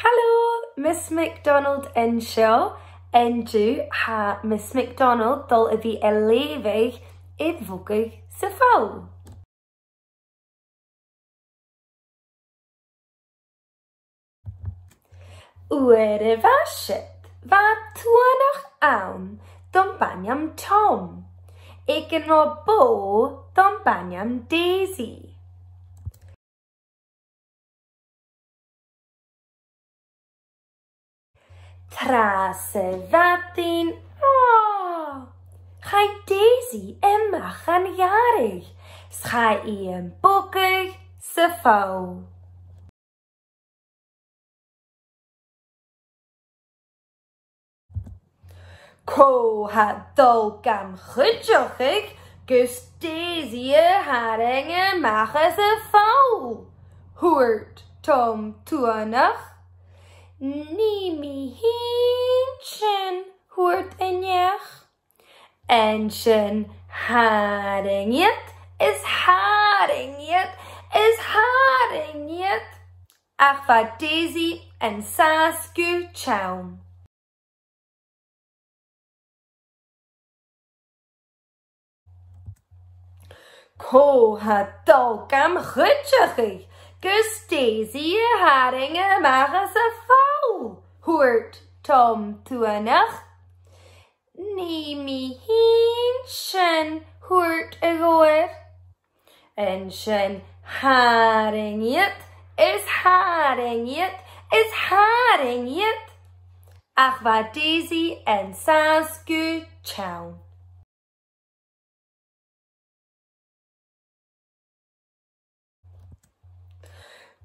Helo, Miss McDonald anseo. Enju ha Miss McDonald dol ydi elefig idfwgwg syfaw. Wer y fasit, fa twanach awn don banyam Tom. Egen o bo don banyam Daisy. Tras y fadyn, chai Daisy ymach an iarig, schai I yn bwgwg syfaw. Co ha dol gam chydjochig, gys Daisy y haring ymach as y faw. Hwrt Tom twanach. Ni mi hinshin hoort en jach. Enshin haringet is haringet is haringet. Ach va Daisy en Sasku chown. Ko ha dolgam chutchachig. Gus Daisy haringe magas a faw. Hoort Tom twanach. Ni mi hinshin hoort a goer. Enshin haringet is haringet is haringet. Ach va Daisy en Sasku chown.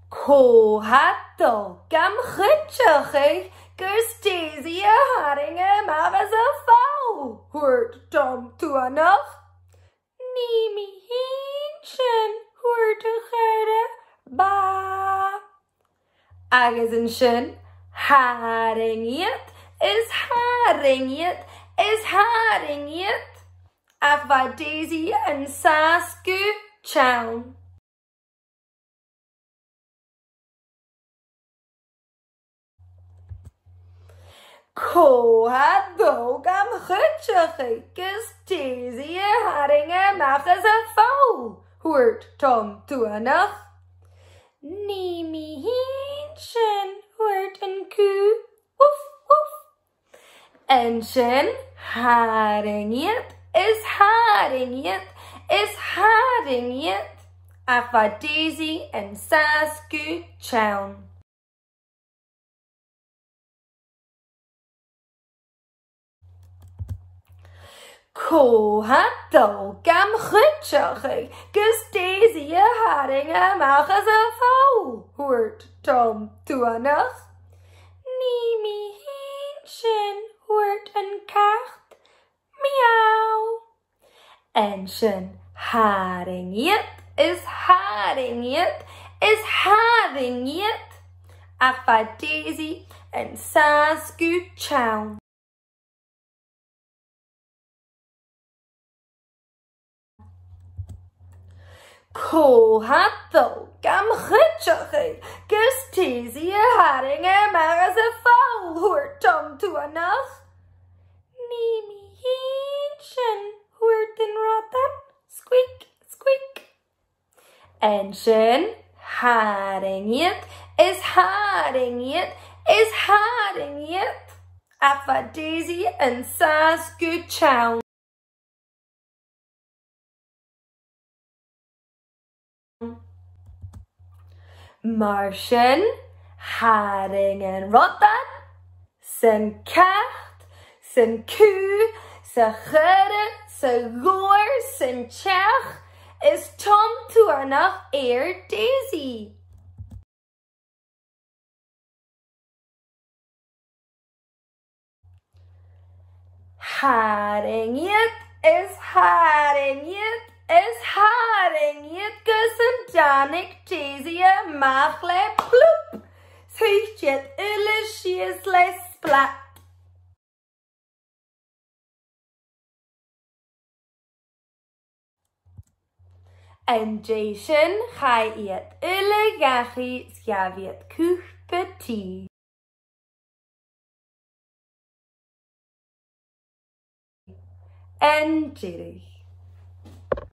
Ko hatto gam chutchachig, gus Daisy a haringe magas a faw. Hoort Tom twanach. Ni mi hinshin hoort a cherde ba. Agus yn shin, haringet is haringet is haringet. Ach va Daisy en Sasku chown. Ko ha dol gam chutchachig, gus Daisy a haringe magas a faw. Hoort Tom twanach. Ni mi hinshin hoort een koe. Woef, woef. Enshin haringet is haringet is haringet. Ach va Daisy en Sasku chown. Ko ha dol gam chutchachig, gus Daisy a haringe magas a faw. Hoort Tom twanach. Ni mi hinshin hoort een kacht. Miauw. Enshin haringet is haringet is haringet. Ach va Daisy en Sasku chown. Ko hatto gam chutchachig, gus Daisy a haringe magas a faw. Hoort Tom twanach. Ni mi hinshin hoort een rotten. Squeak, squeak. Enshin haringet is haringet is haringet. Ach va Daisy en Sasku chown. Martian, haring en rotten, zijn kacht, zijn koe, zijn gudde, zijn goor, zijn tjach, is Tom twanach eer Daisy. Haringet is haringet is haringet, gus en danig Daisy a machle ploep. Zegt jet illusjes le splat. En Jason ga je het ille gachi sjaviet kuch petit. en Jerry.